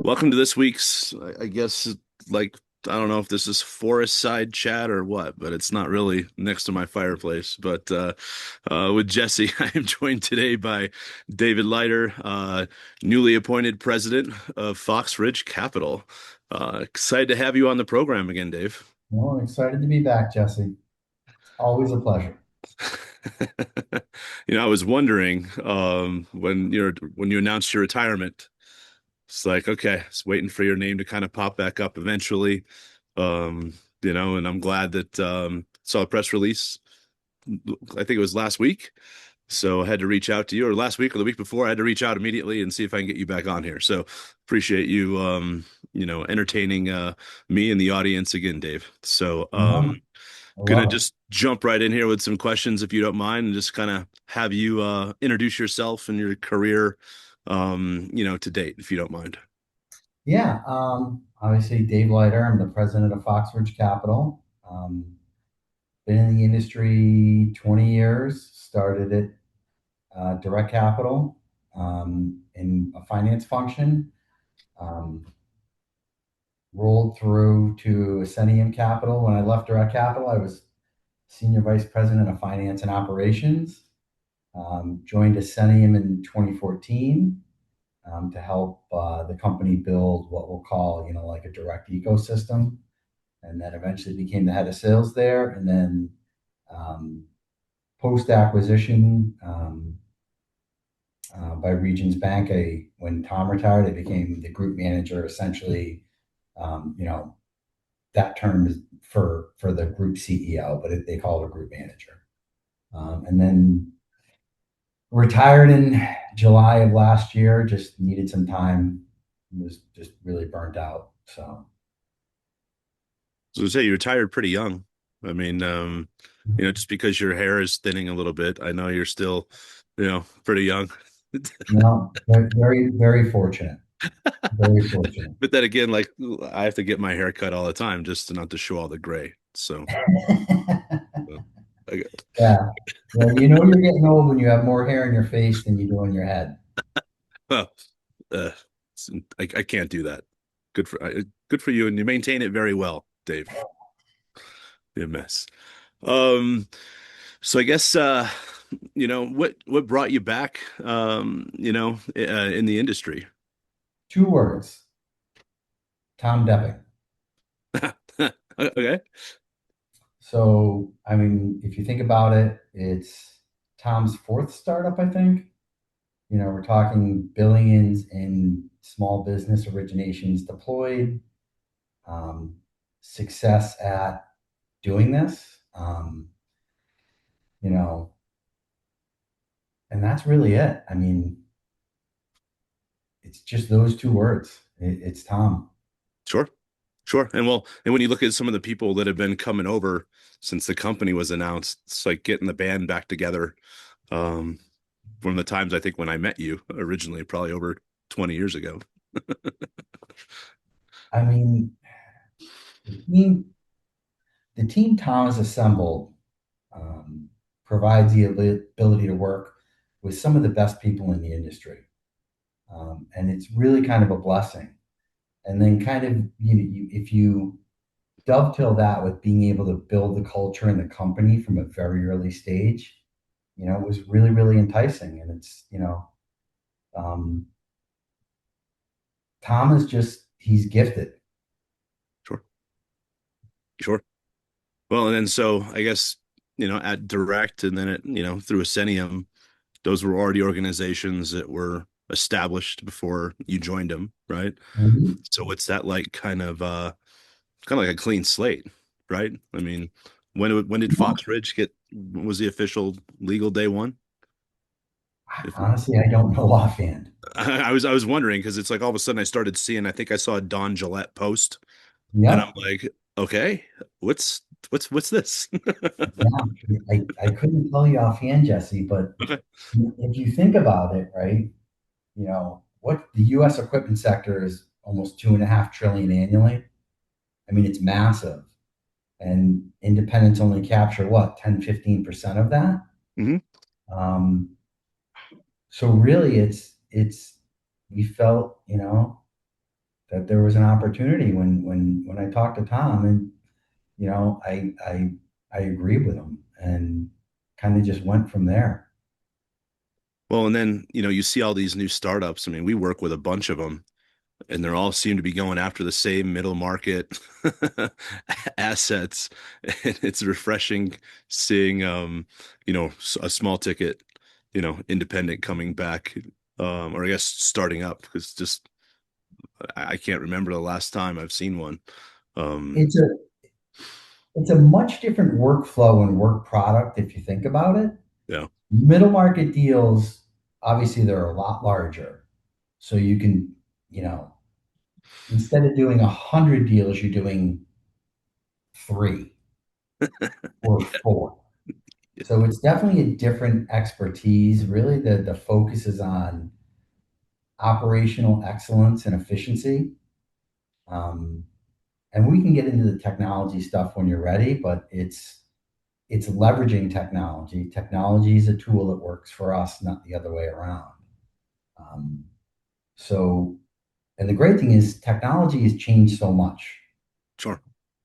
Welcome to this week's, I guess, like, I don't know if this is forest side chat or what, but it's not really next to my fireplace. But with Jesse, I am joined today by David Lyder, newly appointed president of Fox Ridge Capital. Excited to have you on the program again, Dave. Well, excited to be back, Jesse. Always a pleasure. I was wondering when you announced your retirement. It's like, okay, it's waiting for your name to kind of pop back up eventually. Um, and I'm glad that saw a press release. I think it was last week. So I had to reach out to you, or last week or the week before, I had to reach out immediately and see if I can get you back on here. So appreciate you entertaining me and the audience again, Dave. So No, I gonna love it. just jump right in here with some questions if you don't mind, and just kind of have you introduce yourself and your career to date, if you don't mind. Yeah, obviously Dave Lyder. I'm the president of Fox Ridge Capital. Been in the industry 20 years. Started at Direct Capital in a finance function. Um, Rolled through to Ascenium Capital. When I left Direct Capital, I was senior vice president of finance and operations. Joined Ascenium in 2014. To help the company build what we'll call, like a direct ecosystem. And then eventually became the head of sales there. And then um, post acquisition by Regions Bank, when Tom retired, I became the group manager. Essentially, um, you know, that term is for the group CEO, but they call it a group manager. And then retired in July of last year. Just needed some time. Was just really burnt out. So So to say you retired pretty young. I mean, just because your hair is thinning a little bit, I know you're still, pretty young. no, very, very fortunate. Very fortunate. But then again, like I have to get my hair cut all the time just to not to show all the gray. So, uh, I, Yeah. Yeah. You know you're getting old when you have more hair in your face than you do in your head. well, uh, I can't do that. Good for you, and you maintain it very well, Dave. Be a mess. Um, so I guess what brought you back in the industry. Two words. Tom Depping. Okay. So, I mean, if you think about it, it's Tom's fourth startup, I think. We're talking billions in small business originations deployed, um, success at doing this. You know, and that's really it. I mean, it's just those two words. It's Tom. Sure. Sure. And when you look at some of the people that have been coming over since the company was announced, it's like getting the band back together. Um, from the times I think when I met you originally, probably over 20 years ago. I mean, the team, the team Tom has assembled um, provides the ability to work with some of the best people in the industry, and it's really kind of a blessing. And then, kind of, if you dovetail that with being able to build the culture in the company from a very early stage, it was really, really enticing. And um, Tom is he's gifted. Sure. Sure. Well, and then so I guess, at Direct and then through Ascenium, those were already organizations that were established before you joined them, right? Mhm. So what's that like kind of like a clean slate, right? I mean, when did Fox Ridge get was the official legal day one? If Honestly, I don't know offhand. I was wondering because it's like all of a sudden I started seeing, I think I saw a Don Gillette post and I'm Yep. like, okay, what's this? Yeah. I couldn't tell you offhand, Jesse, but Okay. if you think about it, right, what the US equipment sector is almost 2.5 trillion annually. I mean, it's massive. And independents only capture what, 10-15% of that. Hmm. Um, so really we felt, that there was an opportunity when I talked to Tom, and I agreed with him and kind of just went from there. Well, and then, you see all these new startups. I mean, we work with a bunch of them, and they're all seem to be going after the same middle market assets. And it's refreshing seeing, a small ticket, independent coming back, or I guess starting up, because just I can't remember the last time I've seen one. Um, It's a it's a much different workflow and work product if you think about it. yeah, Middle market deals, obviously, they're a lot larger, so you can, you know, instead of doing 100 deals, you're doing three or four. So it's definitely a different expertise. Really, the focus is on operational excellence and efficiency. Um, and we can get into the technology stuff when you're ready, but it's leveraging technology. Technology is a tool that works for us, not the other way around. Um, so, and the great thing is technology has changed so much. sure,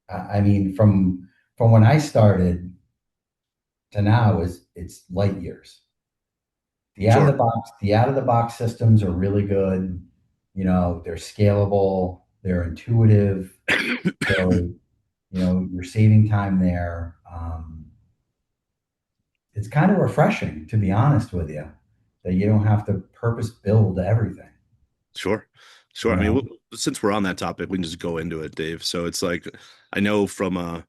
I mean, from when I started to now is it's light years. sure. The out of the box systems are really good. They're scalable, they're intuitive. So, you're saving time there. It's kind of refreshing, to be honest with you, that you don't have to purpose build everything, Sure. Sure. you I mean, know? since we're on that topic, we can just go into it, Dave. So it's like, I know from, I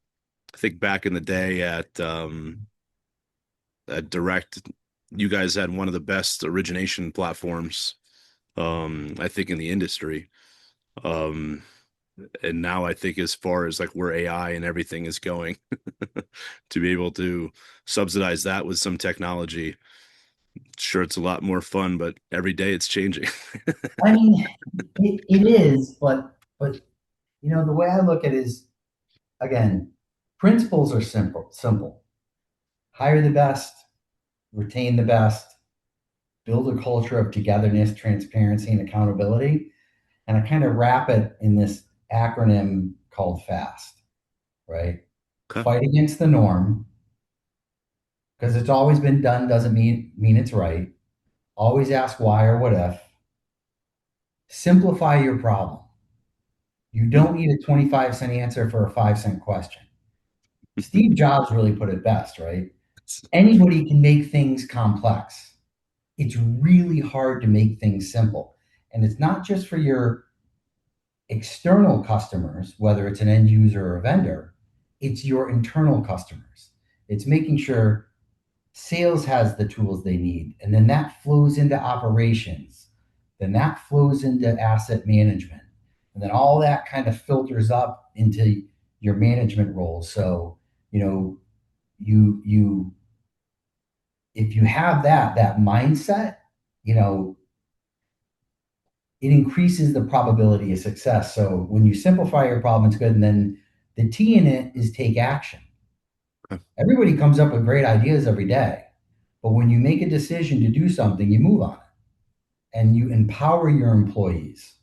think back in the day at Direct, you guys had one of the best origination platforms, I think in the industry. Um, and now I think as far as like where AI and everything is going, to be able to subsidize that with some technology, sure, it's a lot more fun, but every day it's changing. I mean, it is, but the way I look at it is, again, principles are simple. Simple. Hire the best, retain the best, build a culture of togetherness, transparency, and accountability. And I kind of wrap it in this acronym called FAST, right? Okay. Fight against the norm, because it's always been done doesn't mean it's right. Always ask why or what if. Simplify your problem. You Hmm. don't need a 25-cent answer for a 5-cent question. Steve Jobs really put it best, right? Anybody can make things complex. It's really hard to make things simple. And it's not just for your external customers, whether it's an end user or a vendor, it's your internal customers. It's making sure sales has the tools they need, and then that flows into operations, then that flows into asset management, and then all that kind of filters up into your management roles. So, you know, you if you have that mindset, you know, it increases the probability of success. So when you simplify your problem, it's good. And then the T in it is take action. Everybody comes up with great ideas every day, but when you make a decision to do something, you move on it and you empower your employees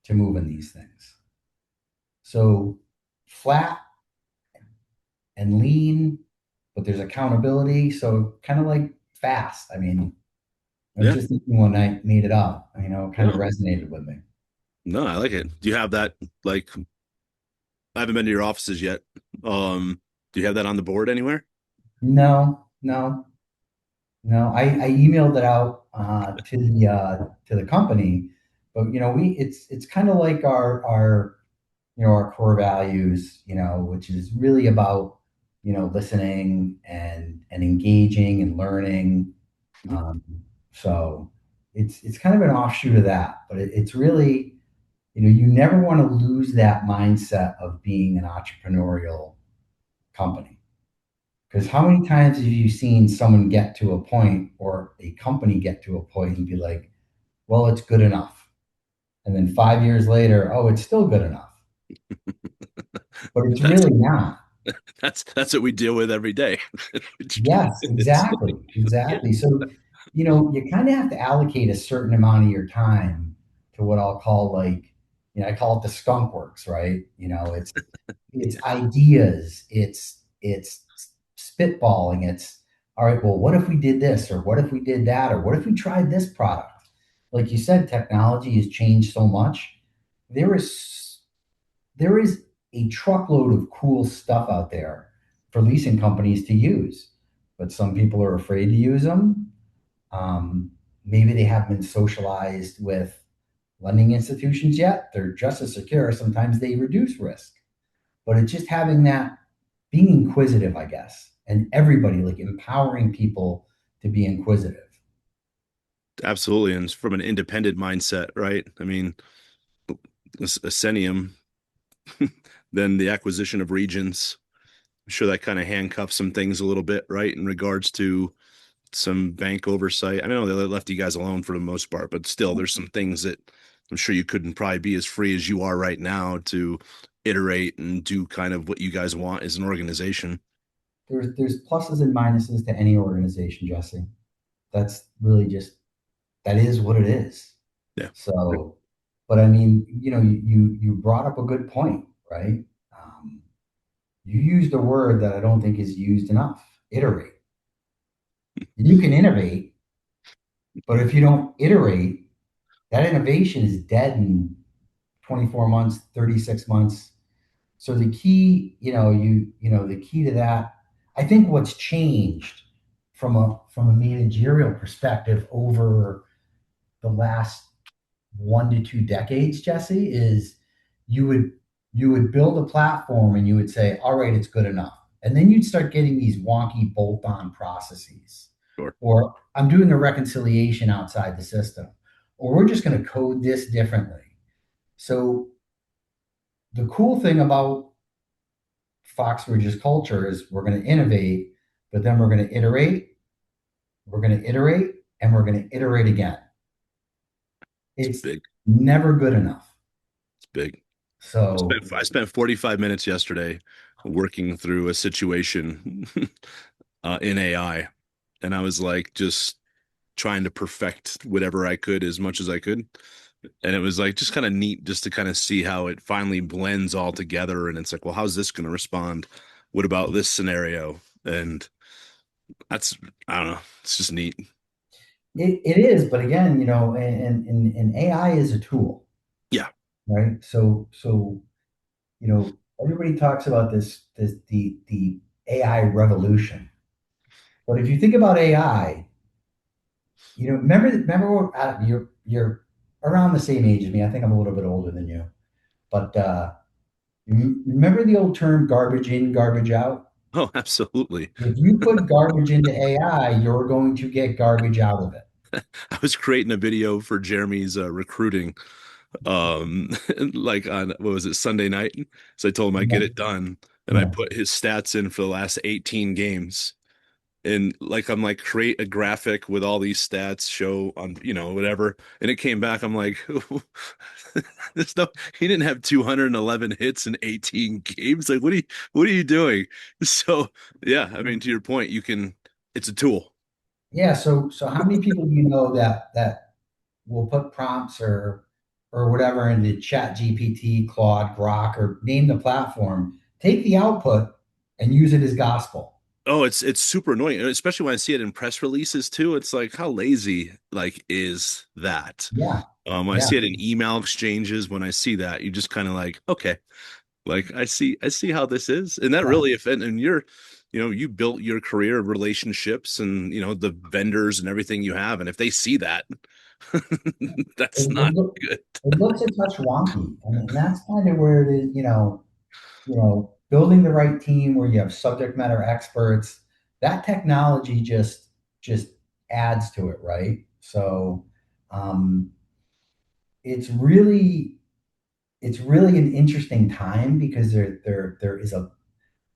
to move in these things. So flat and lean, but there's accountability. So kind of like fast. I mean, I was Yeah. just thinking one night, made it up. It kind of No, resonated with me. no, I like it. Do you have that like I haven't been to your offices yet. Do you have that on the board anywhere? No, no, no. I emailed it out to the company, but it's kind of like our core values, which is really about listening and engaging and learning. Mhm. Um, so it's kind of an offshoot of that, but it's really you never want to lose that mindset of being an entrepreneurial company. Because how many times have you seen someone get to a point or a company get to a point and be like, well, it's good enough. And then 5 years later, oh, it's still good enough. But it's That's really not. that's what we deal with every day. Yes, It's exactly. yeah, Exactly. So, you kind of have to allocate a certain amount of your time to what I'll call like, I call it the skunk works, right? It's ideas, it's spitballing, it's all right, well, what if we did this, or what if we did that, or what if we tried this product? Like you said, technology has changed so much. There is there is a truckload of cool stuff out there for leasing companies to use, but some people are afraid to use them. Um, Maybe they haven't been socialized with lending institutions yet. They're just as secure. Sometimes they reduce risk, but it's just having that, being inquisitive, I guess, and everybody, like, empowering people to be inquisitive. Absolutely. And from an independent mindset, right? I mean, Ascenium, then the acquisition of Regions. I'm sure that kind of handcuffs some things a little bit, right? In regards to some bank oversight. I know they left you guys alone for the most part, but still, there's some things that I'm sure you couldn't probably be as free as you are right now to iterate and do kind of what you guys want as an organization. There's pluses and minuses to any organization, Jesse. That's really just, that is what it is. Yeah. So, but I mean, you brought up a good point, right? Um, you used a word that I don't think is used enough: iterate. You can innovate, but if you don't iterate, that innovation is dead in 24 months, 36 months. So the key, the key to that, I think what's changed from a managerial perspective over the last 1 to 2 decades, Jesse, is you would you would build a platform and you would say, all right, it's good enough. And then you'd start getting these wonky bolt-on processes. Sure. Or I'm doing a reconciliation outside the system. Or we're just going to code this differently. So the cool thing about Foxbridge's culture is we're going to innovate, but then we're going to iterate, and we're going to iterate again. It's It's big. never good enough. It's big. So I spent 45 minutes yesterday working through a situation in AI, and I was like just trying to perfect whatever I could as much as I could. And it was like just kind of neat just to kind of see how it finally blends all together. And it's like, well, how's this going to respond? What about this scenario? And that's, I don't know, it's just neat. it is, but again, and AI is a tool, Yeah. right? So everybody talks about the AI revolution. But if you think about AI, remember you're around the same age as me. I think I'm a little bit older than you. But you remember the old term garbage in, garbage out? Oh, absolutely. If you put garbage into AI, you're going to get garbage out of it. I was creating a video for Jeremy's recruiting, like on, what was it, Sunday night? So I told him I'd get Yeah. it done. And I Yeah. put his stats in for the last 18 games. And like I'm like create a graphic with all these stats show on whatever, and it came back. I'm like, there's no, he didn't have 211 hits in 18 games. Like what are you doing? So yeah, I mean, to your point, you can, it's a tool. Yeah. So how many people do you know that will put prompts or whatever into Chat GPT, Claude, Grok, or name the platform, take the output and use it as gospel? Oh, it's super annoying, especially when I see it in press releases too. It's like, how lazy like is that? Yeah. When I Yeah. see it in email exchanges, when I see that, you just kind of like, okay, like I see how this is. And that Yeah. really, if and you're, you built your career of relationships and the vendors and everything you have. And if they see that, It, that's it, not look, good. it looks a touch wonky. And that's kind of where it is, building the right team where you have subject matter experts, that technology just adds to it, right? So um, it's really it's really an interesting time because there's a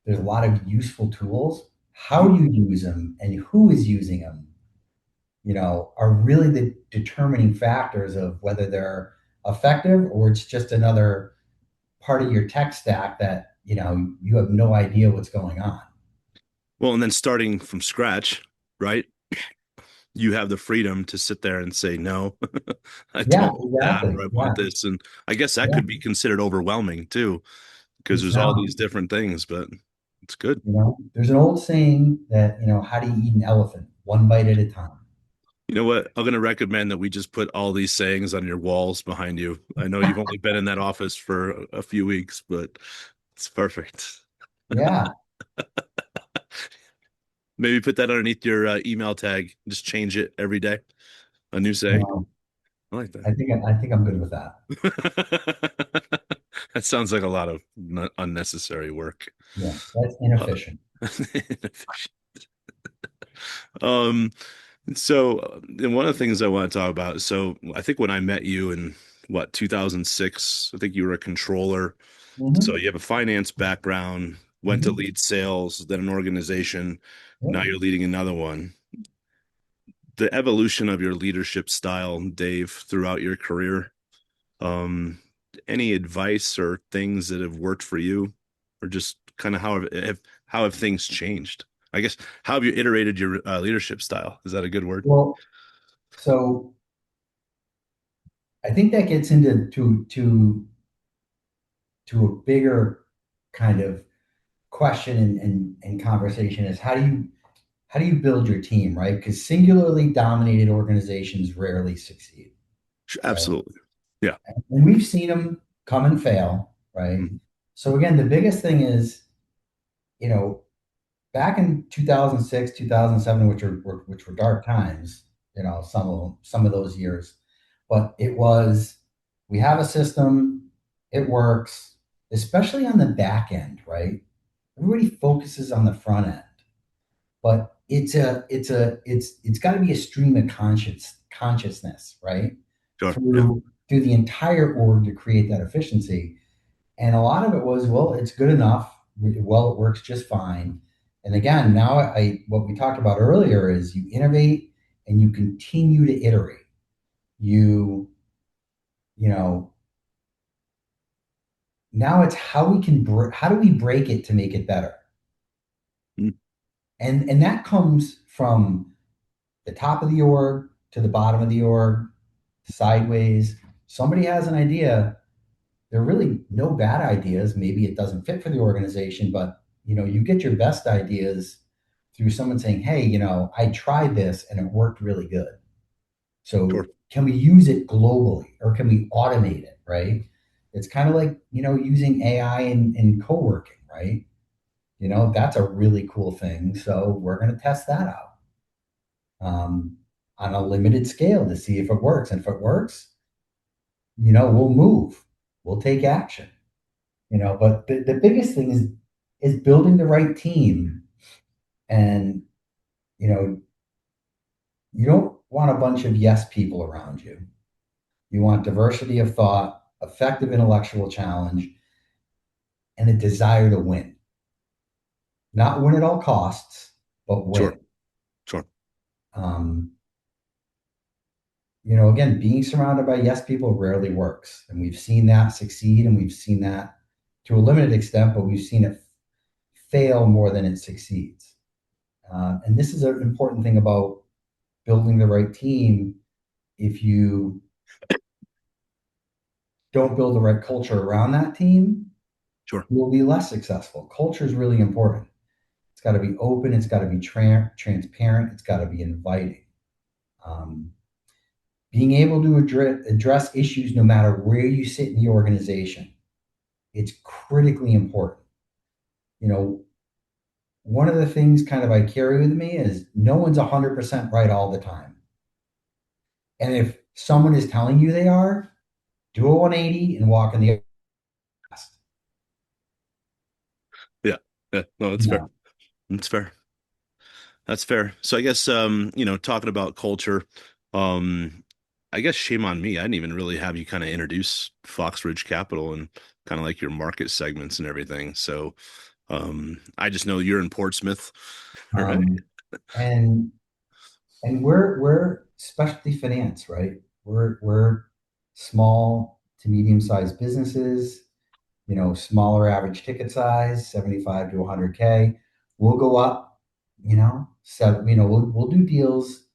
lot of useful tools. How you use them and who is using them, are really the determining factors of whether they're effective or it's just another part of your tech stack that you have no idea what's going on. Well, and then starting from scratch, right? you have the freedom to sit there and say, no, I Yeah, don't want that, exactly. or I Yeah, want this. And I guess that yeah. could be considered overwhelming too, because It there's all sounds, these different things, but it's good. there's an old saying that, how do you eat an elephant? One bite at a time. You know what? I'm going to recommend that we just put all these sayings on your walls behind you. I know you've only been in that office for a few weeks, but it's perfect. Yeah. Maybe put that underneath your email tag. Just change it every day. A new saying. No, I like that. I think I'm good with that. That sounds like a lot of unnecessary work. Yeah, that's Uh, inefficient. um, and one of the things I want to talk about, so I think when I met you in what, 2006, I think you were a controller. So Hmm. you have a finance background, went to Hmm. lead sales, then an organization. Now Yeah. you're leading another one. The evolution of your leadership style, Dave, throughout your career, um, any advice or things that have worked for you, or just kind of how have things changed? I guess how have you iterated your leadership style? Is that a good word? Well, so I think that gets into to a bigger kind of question and conversation is how do you build your team, right? Because singularly dominated organizations rarely succeed, right? Absolutely. Yeah. And we've seen them come and fail, right? Mhm. So again, the biggest thing is, you know, back in 2006, 2007, which were dark times, some of those years, but it was we have a system, it works, especially on the back end, right? Everybody focuses on the front end, but it's got to be a stream of consciousness, right? Sure. Yeah. Through the entire org to create that efficiency. And a lot of it was, well, it's good enough. Well, it works just fine. And again, now what we talked about earlier is you innovate and you continue to iterate. You, you know, Now it's how do we break it to make it better? Mm. And that comes from the top of the org to the bottom of the org, sideways. Somebody has an idea. There are really no bad ideas. Maybe it doesn't fit for the organization, but you get your best ideas through someone saying, "Hey, I tried this and it worked really good. Sure. So can we use it globally or can we automate it?" Right? It's kind of like using AI in co-working, right? That's a really cool thing. So we're going to test that out um, on a limited scale to see if it works. And if it works, we'll move, we'll take action. But the biggest thing is building the right team. And you know you don't want a bunch of yes people around you. You want diversity of thought, effective intellectual challenge, and a desire to win. Not win at all costs, but Sure. win. Sure. um, again, being surrounded by yes people rarely works, and we've seen that succeed, and we've seen that to a limited extent, but we've seen it fail more than it succeeds. And this is an important thing about building the right team. If you don't build the right culture around that team, Sure. you'll be less successful. Culture is really important. It's got to be open. It's got to be transparent. It's got to be inviting. Um, Being able to address issues no matter where you sit in the organization, it's critically important. You know, One of the things kind of I carry with me is no one's 100% right all the time. And if someone is telling you they are, do a 180 and walk in the past. Yeah. Yeah. No, that's You fair. know, That's fair. That's fair. So I guess talking about culture, um, I guess shame on me. I didn't even really have you kind of introduce Fox Ridge Capital and kind of like your market segments and everything. So I just know you're in Portsmouth, right? um, and we're specialty finance, right? We're small to medium sized businesses. Smaller average ticket size, 75 to 100K. We'll go up, so we'll do deals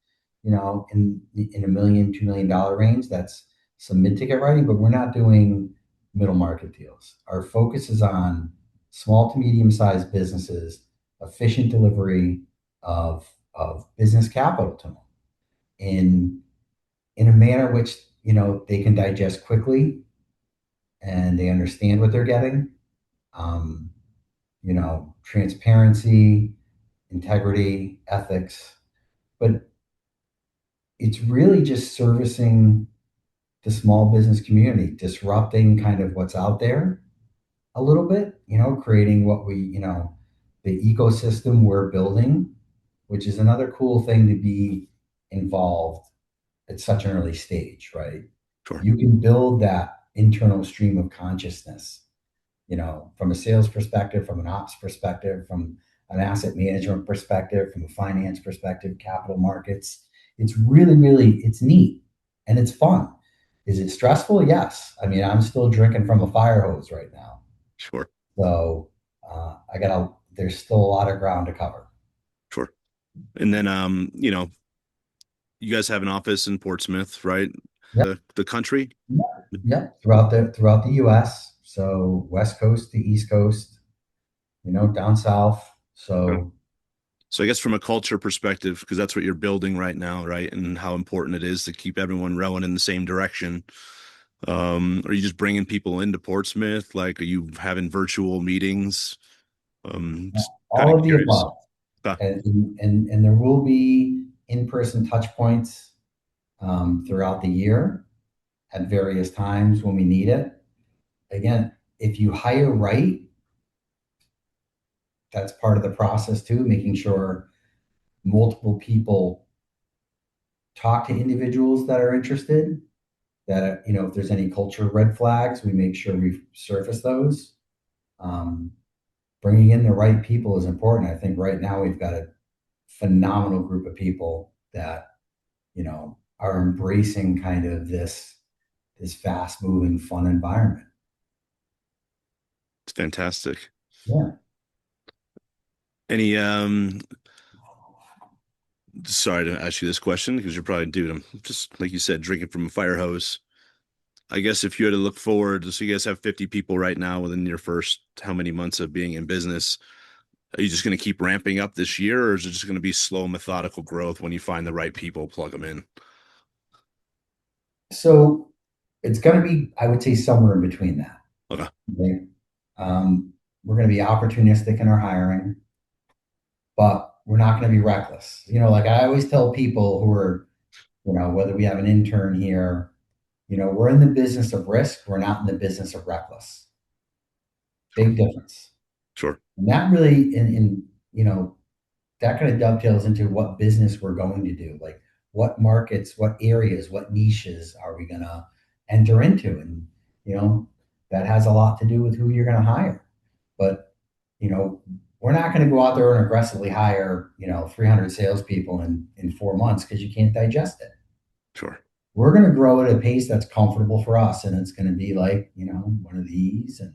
in $1 million, $2 million range. That's some mid-ticket writing, but we're not doing middle market deals. Our focus is on small to medium-sized businesses, efficient delivery of business capital to them in a manner which they can digest quickly and they understand what they're getting. Um, Transparency, integrity, ethics, but it's really just servicing the small business community, disrupting kind of what's out there a little bit, creating the ecosystem we're building, which is another cool thing to be involved at such an early stage, right? Sure. You can build that internal stream of consciousness, from a sales perspective, from an ops perspective, from an asset management perspective, from a finance perspective, capital markets. It's really, really, it's neat and it's fun. Is it stressful? Yes. I mean, I'm still drinking from a fire hose right now. Sure. So there's still a lot of ground to cover. Sure. And then, you guys have an office in Portsmouth, right? Yep. The country? Yep. Yep. Throughout the US. So West Coast to East Coast, down south. Okay. So So I guess from a culture perspective, because that's what you're building right now, right? And how important it is to keep everyone rowing in the same direction. Are you just bringing people into Portsmouth? Like, are you having virtual meetings? Just kind all of of the curious. above. Ah, And there will be in-person touch points throughout the year at various times when we need it. Again, if you hire right, that's part of the process too, making sure multiple people talk to individuals that are interested. That if there's any culture red flags, we make sure we surface those. Um, Bringing in the right people is important. I think right now we've got a phenomenal group of people that are embracing kind of this fast moving fun environment. it's fantastic. Yeah. Any sorry to ask you this question because you're probably, dude, I'm just like you said, drinking from a fire hose. I guess if you had to look forward, so you guys have 50 people right now within your first how many months of being in business? Are you just going to keep ramping up this year, or is it just going to be slow, methodical growth when you find the right people, plug them in? So it's going to be, I would say, somewhere in between that. Okay, Okay? We're going to be opportunistic in our hiring, but we're not going to be reckless. Like I always tell people who are, whether we have an intern here, we're in the business of risk. We're not in the business of reckless. sure, Big difference. sure, And that really, that kind of dovetails into what business we're going to do. Like what markets, what areas, what niches are we going to enter into? And, you know, that has a lot to do with who you're going to hire. But, you know, we're not going to go out there and aggressively hire, 300 salespeople in 4 months because you can't digest it. sure, We're going to grow at a pace that's comfortable for us. And it's going to be like, one of these and,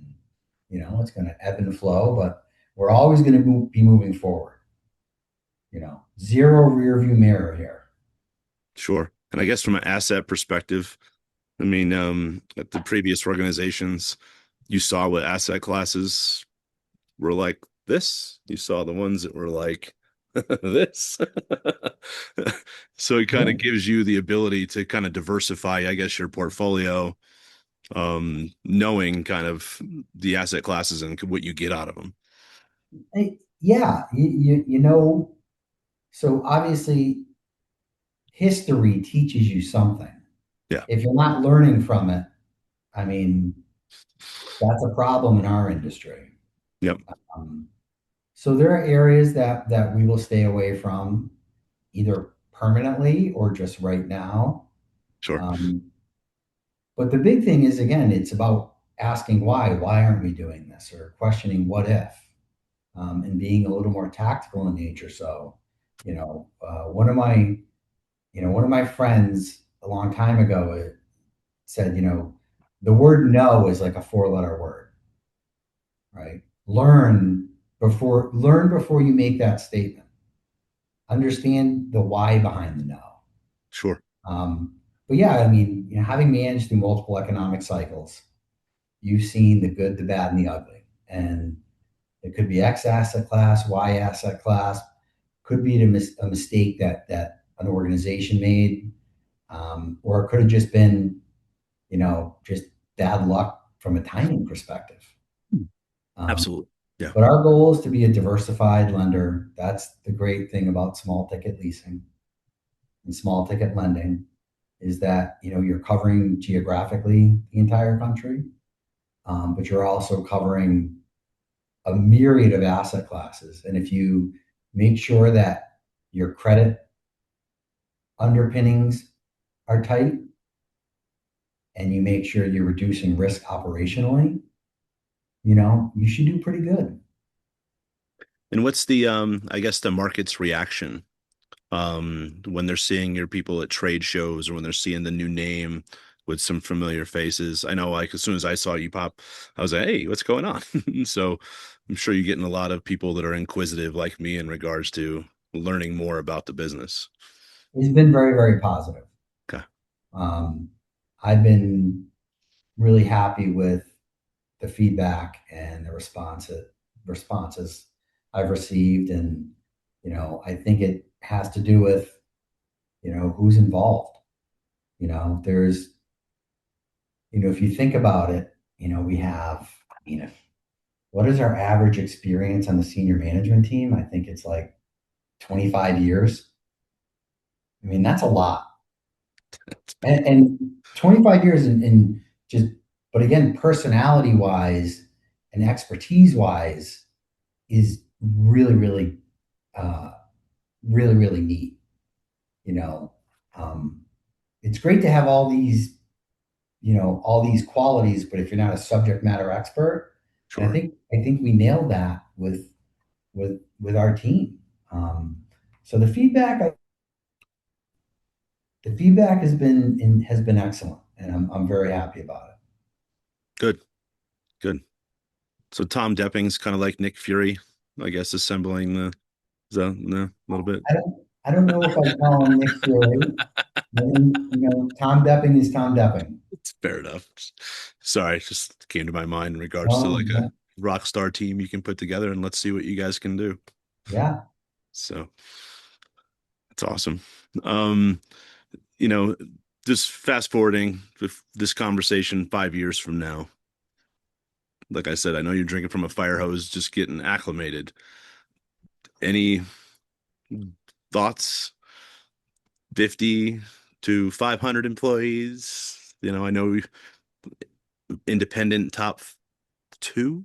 it's going to ebb and flow, but we're always going to be moving forward. Zero rear view mirror here. sure. And I guess from an asset perspective, I mean, at the previous organizations, you saw what asset classes were like this. You saw the ones that were like this. So it kind Yeah. of gives you the ability to kind of diversify, I guess, your portfolio, knowing kind of the asset classes and what you get out of them. Yeah. So obviously history teaches you something. Yeah. If you're not learning from it, I mean, that's a problem in our industry. Yep. Um, so there are areas that we will stay away from either permanently or just right now. Sure. Um, but the big thing is, again, it's about asking why. Why aren't we doing this? Or questioning what if, and being a little more tactical in nature. So, one of my friends a long time ago said, the word no is like a four-letter word, right? Learn before you make that statement. Understand the why behind the no. Sure. But yeah, I mean, having managed through multiple economic cycles, you've seen the good, the bad, and the ugly. And it could be X asset class, Y asset class, could be a mistake that an organization made, or it could have just been, just bad luck from a timing perspective. Um, Absolutely. Yeah. but our goal is to be a diversified lender. That's the great thing about small ticket leasing and small ticket lending is that you're covering geographically the entire country, but you're also covering a myriad of asset classes. And if you make sure that your credit underpinnings are tight and you make sure you're reducing risk operationally, you should do pretty good. And what's the I guess the market's reaction when they're seeing your people at trade shows or when they're seeing the new name with some familiar faces? I know like as soon as I saw you pop, I was like, hey, what's going on? So I'm sure you're getting a lot of people that are inquisitive like me in regards to learning more about the business. It's been very, very positive. Okay. Um, I've been really happy with the feedback and the responses I've received. And, I think it has to do with, who's involved. There's, if you think about it, we have, I mean, what is our average experience on the senior management team? I think it's like 25 years. I mean, that's a lot. That's big. And 25 years in just, but again, personality wise and expertise wise is really, really, uh, really, really neat. You know, um, it's great to have all these qualities, but if you're not a subject matter expert, and I Sure. think I think we nailed that with our team. Um, so the feedback has been excellent, and I'm very happy about it. Good. Good. So Tom Depping's kind of like Nick Fury, I guess, assembling the little bit. I don't know if I call him Nick Fury. I think, Tom Depping is Tom Depping. It's fair enough. Sorry, it just came to my mind in regards to Oh, like a yeah, rock star team you can put together and let's see what you guys can do. yeah, So it's awesome. Um, you know, just fast forwarding with this conversation 5 years from now. Like I said, I know you're drinking from a fire hose, just getting acclimated. Any thoughts? 50 to 500 employees. I know independent top two.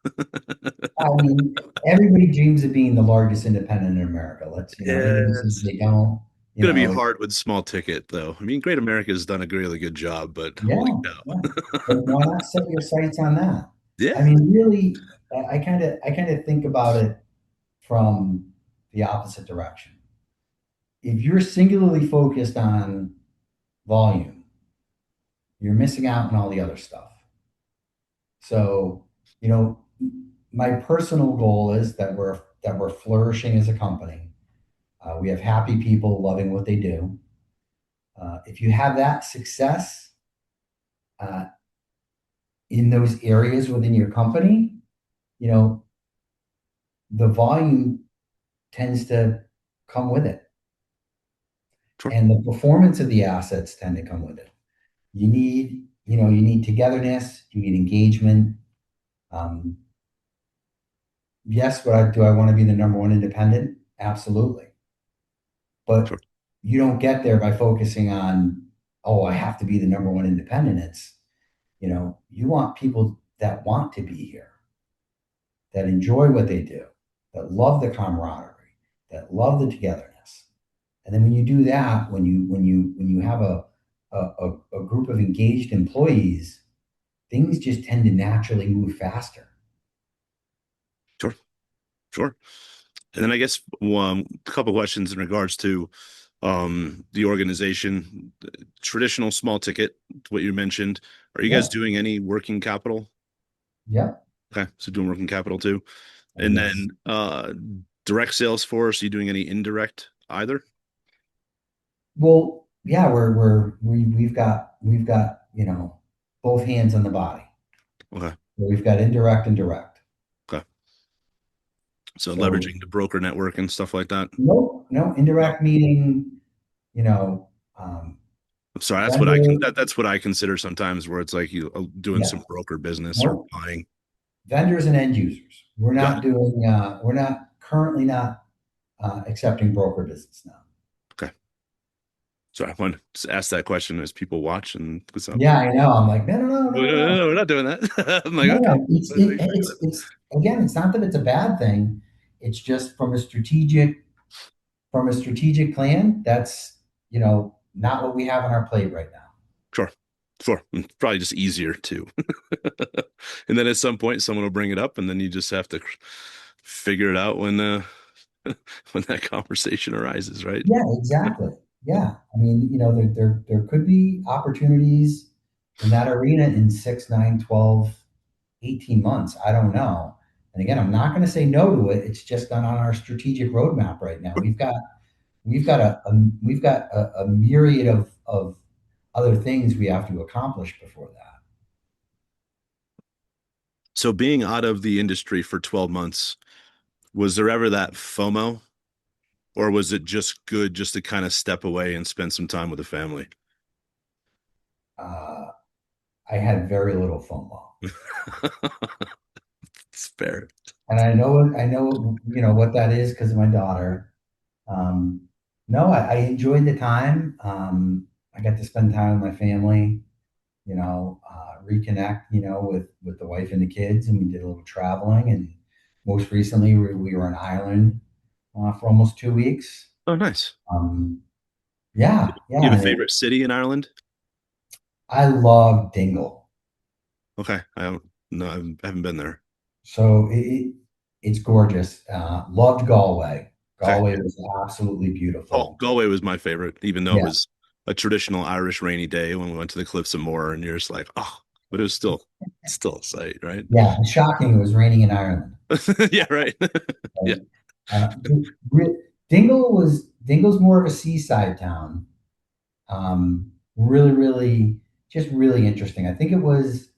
I mean, everybody dreams of being the largest independent in America. Anybody says Yes. they don't, Gonna be hard with small ticket though. I mean, Great America's done a really good job, but holy yeah, yeah. But cow. why not set your sights on that? I Yeah, mean, really, I kind of think about it from the opposite direction. If you're singularly focused on volume, you're missing out on all the other stuff. So, you know, my personal goal is that we're flourishing as a company. We have happy people loving what they do. If you have that success uh, in those areas within your company, you know, the volume tends to come with it, sure, and the performance of the assets tend to come with it. You need togetherness, you need engagement. Um, yes, do I want to be the number one independent? Absolutely. But sure, you don't get there by focusing on, oh, I have to be the number one independent. You want people that want to be here, that enjoy what they do, that love the camaraderie, that love the togetherness. And then when you do that, when you have a group of engaged employees, things just tend to naturally move faster. sure, sure. And then I guess a couple questions in regards to the organization, traditional small ticket, what you mentioned. Are you guys Yeah, doing any working capital? yeah, Okay, so doing working capital too. And yes. then direct sales force, are you doing any indirect either? Well, yeah, we've got both hands on the body. Okay. We've got indirect and direct. Okay. So So leveraging the broker network and stuff like that. no No. indirect meaning, you know, I'm sorry. vendor, That's what I consider sometimes where it's like you doing yeah, some broker business or no buying. vendors and end users. Got it. We're not currently not accepting broker business now. Okay. So I want to ask that question as people watch and because I'm Yeah, I know. I'm like, no, no, no, no, no, no, no, no, no. no, we're not doing that. I'm like, No, okay. no. Let's make sure I got It's again, it's not that it's a bad thing. It's just from a strategic plan, that's, not what we have on our plate right now. sure. Sure. Probably just easier too. And then at some point someone will bring it up and then you just have to figure it out when when that conversation arises, right? Yeah, exactly. Yeah. I mean, there could be opportunities in that arena in 6, 9, 12, 18 months. I don't know. And again, I'm not going to say no to it. It's just not on our strategic roadmap right now. We've got a myriad of other things we have to accomplish before that. So being out of the industry for 12 months, was there ever that FOMO or was it just good just to kind of step away and spend some time with the family? Uh, I had very little FOMO. It's fair. And I know, what that is because of my daughter. Um, no, I enjoyed the time. I got to spend time with my family, reconnect, with the wife and the kids, and we did a little traveling. And most recently, we were in Ireland for almost 2 weeks. Oh, nice. Um, yeah, You yeah. have a And favorite city in Ireland? I love Dingle. Okay. I don't no, I haven't been there. So it's gorgeous. Loved Galway. Okay. Galway was absolutely Oh, beautiful. Galway was my favorite, even though it Yeah, was a traditional Irish rainy day when we went to the Cliffs of Moher, and you're just like, oh, but it was still a sight, right? yeah. And shocking, it was raining in Ireland. Yeah, right. Yeah. Right? Uh, Dingle's more of a seaside town. Really, really, just really interesting. I think it was,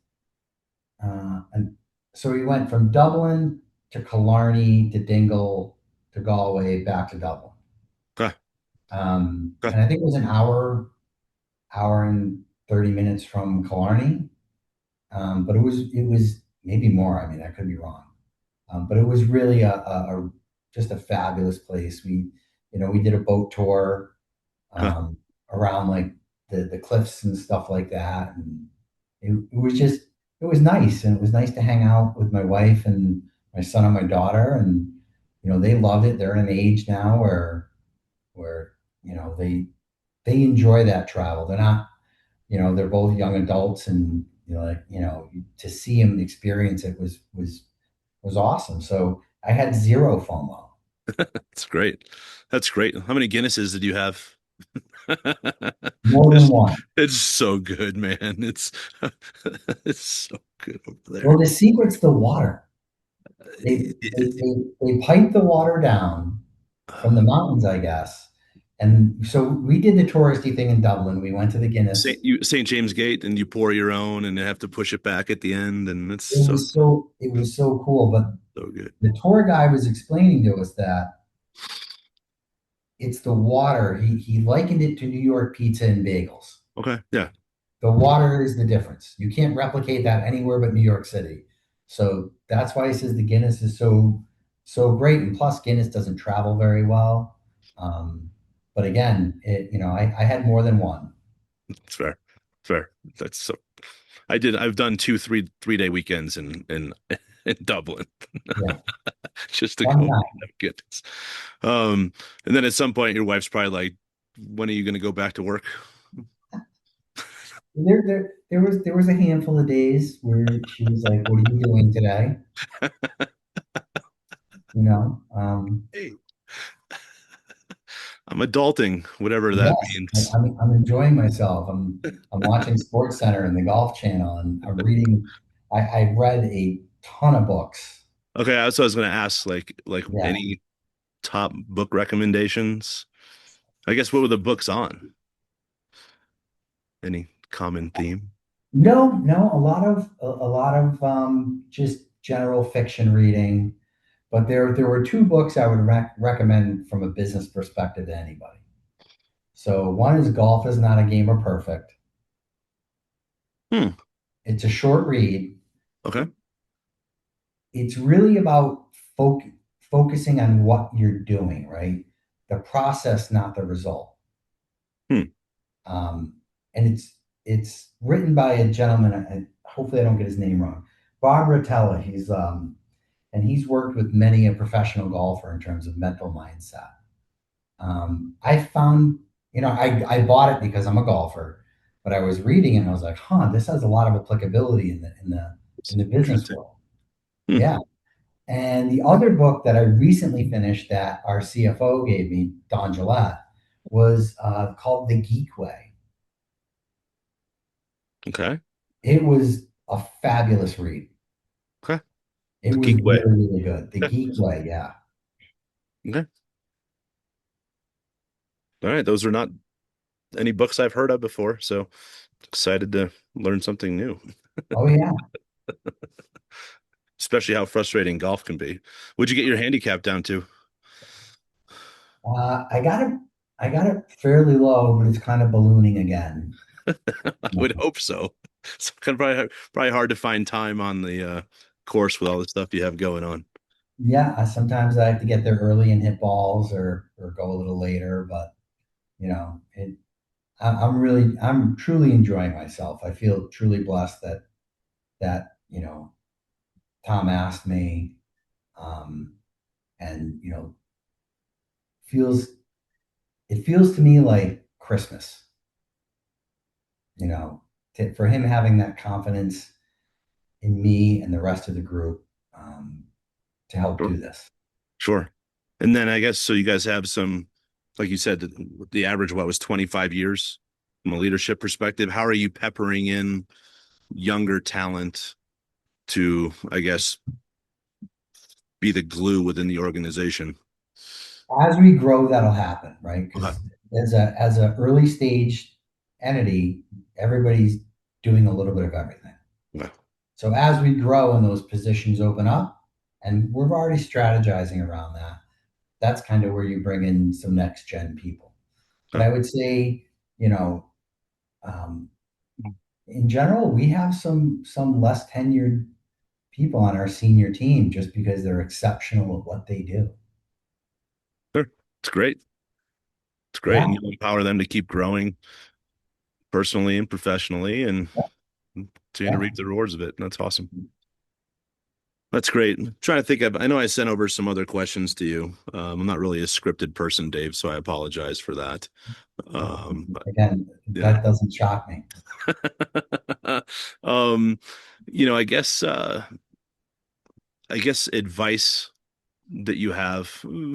and so we went from Dublin to Killarney to Dingle to Galway back to Dublin. Okay. Okay. And I think it was an hour and 30 minutes from Killarney. But it was maybe more. I mean, I could be wrong. But it was really just a fabulous place. We did a boat tour Okay. um, around like the cliffs and stuff like that, and it was nice, and it was nice to hang out with my wife and my son and my daughter, and they loved it. They're in an age now where they enjoy that travel. They're not, they're both young adults, and to see them experience it was awesome. So I had zero FOMO. That's great. That's great. How many Guinnesses did you have? More than It's, one. it's so good, man. It's it's so good over Well, there. the secret's the water. They pipe the water down from the mountains, I guess. And so we did the touristy thing in Dublin. We went to the Guinness. St. James Gate, and you pour your own, and you have to push it back at the end, and it's so It was so cool. But so good. the tour guy was explaining to us that it's the water. He likened it to New York pizza and bagels. Okay, yeah, The water is the difference. You can't replicate that anywhere but New York City. So that's why he says the Guinness is so great. And plus, Guinness doesn't travel very well. Um, but again, I had more than one. it's fair, fair. That's so. I've done two, 3 day weekends in Dublin Yeah, just to fun go time. have goodness. Um, and then at some point, your wife's probably like, "When are you going to go back to work?" There was a handful of days where she was like, "What are you doing today?" You know, Hey, I'm adulting, whatever that yes, means. I'm enjoying myself. I'm watching Sports Center and the Golf Channel, and I'm reading. I read a ton of books. Okay, so I was going to ask, like Yeah, any top book recommendations? I guess what were the books on? Any common theme? No, no, a lot of just general fiction reading. But there were two books I would recommend from a business perspective to anybody. So one is Golf is Not a Game of Perfect. Hmm. It's a short read. Okay. It's really about focusing on what you're doing, right? The process, not the result. Hmm. Um, and it's written by a gentleman. Hopefully, I don't get his name wrong. Bob Rotella. He's worked with many a professional golfer in terms of mental mindset. I found, I bought it because I'm a golfer, but I was reading it and I was like, huh, this has a lot of applicability in the business Interesting. world. Hmm. Yeah. And the other book that I recently finished that our CFO gave me, Don Gillette, was called The Geek Way. Okay. It was a fabulous read. Okay. It The was geek way. really, really good. The Okay. Geek Way, yeah. Okay. All right. Those are not any books I've heard of before, so excited to learn something new, Oh yeah. especially how frustrating golf can be. Would you get your handicap down to? Uh, I got it. I got it fairly low, but it's kind of ballooning again. I would hope so. It's kind of probably hard to find time on the course with all the stuff you have going on. Yeah, sometimes I have to get there early and hit balls or go a little later, but I'm truly enjoying myself. I feel truly blessed that Tom asked me, um, and feels it feels to me like Christmas. You know, for him having that confidence in me and the rest of the group to help Sure. do this. Sure. And then I guess so you guys have some, like you said, the average what was 25 years from a leadership perspective. How are you peppering in younger talent to, I guess, be the glue within the organization? As we grow, that'll happen, right? Okay. Because as a early stage entity, everybody's doing a little bit of everything. Okay. So as we grow and those positions open up, and we're already strategizing around that, that's kind of where you bring in some next gen people. But Okay. I would say, you know, um, in general, we have some less tenured people on our senior team just because they're exceptional at what they do. Sure. It's great. It's great. Yeah, And you empower them to keep growing personally and professionally and continue to yeah. reap the rewards of it. That's awesome. That's great. I'm trying to think of, I know I sent over some other questions to you. I'm not really a scripted person, Dave, so I apologize for that. But Again, yeah. that doesn't shock me. Um, I guess advice that you have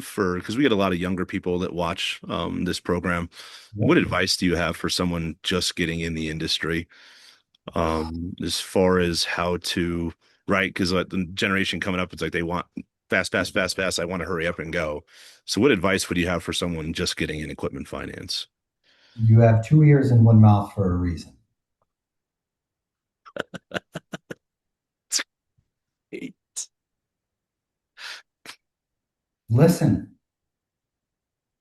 for, because we get a lot of younger people that watch this program. Yeah. What advice do you have for someone just getting in the industry, as far as how to, right? Because like the generation coming up, it's like they want fast, fast, fast, fast. I want to hurry up and go. So, what advice would you have for someone just getting in equipment finance? You have two ears and one mouth for a reason. Listen,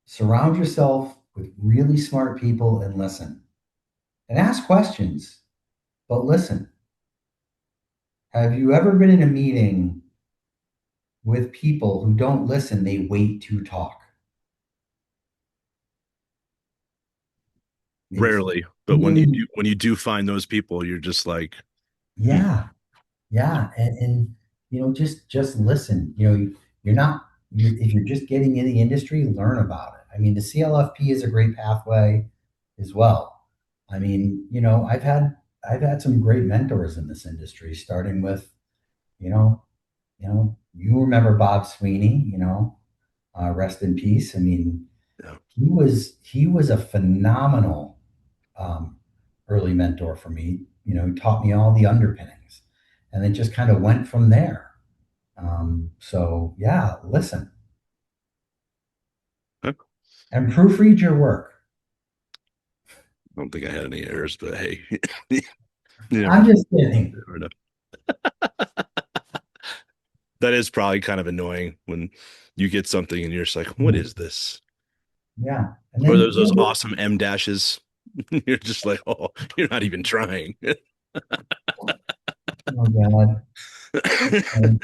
surround yourself with really smart people and listen. And ask questions, but listen. Have you ever been in a meeting with people who don't listen? They wait to talk. It's Rarely, but really, when you do find those people, you're just like, hmm, yeah, yeah. And just listen. You're not, if you're just getting in the industry, learn about it. I mean, the CLFP is a great pathway as well. I mean, I've had some great mentors in this industry, starting with, you know, you remember Bob Sweeney, rest in peace. I mean, yeah, he was a phenomenal um, early mentor for me. He taught me all the underpinnings, and it just kind of went from there. So yeah, listen huh, and proofread your work. I don't think I had any errors, but hey, you never I'm know. just kidding. Never know. That is probably kind of annoying when you get something and you're just like, what Yeah. is this? Yeah. And Or then, there's those awesome M dashes. You're just like, oh, you're not even trying. oh God. Um,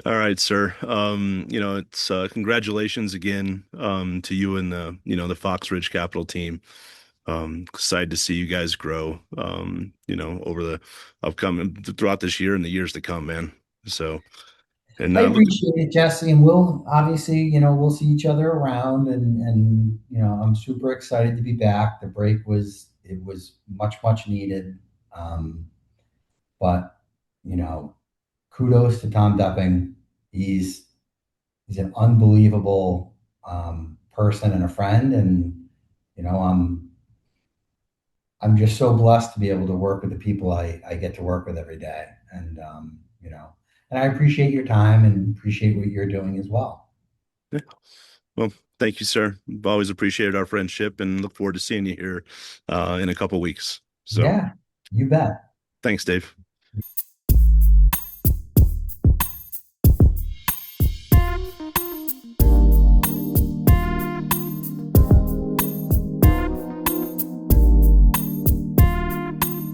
All right, sir. It's congratulations again to you and the Fox Ridge Capital team. Excited to see you guys grow over the upcoming throughout this year and the years to come, man. So, and I look, appreciate it, Jesse, and we'll obviously, we'll see each other around, and I'm super excited to be back. The break was much much needed, um, but you know, kudos to Tom Dupping. He's he's an unbelievable person and a friend, and you know, I'm just so blessed to be able to work with the people I get to work with every day, and I appreciate your time and appreciate what you're doing as well. yeah, well, thank you, sir. I've always appreciated our friendship and look forward to seeing you here in a couple weeks. So, Yeah, you bet. thanks, Dave.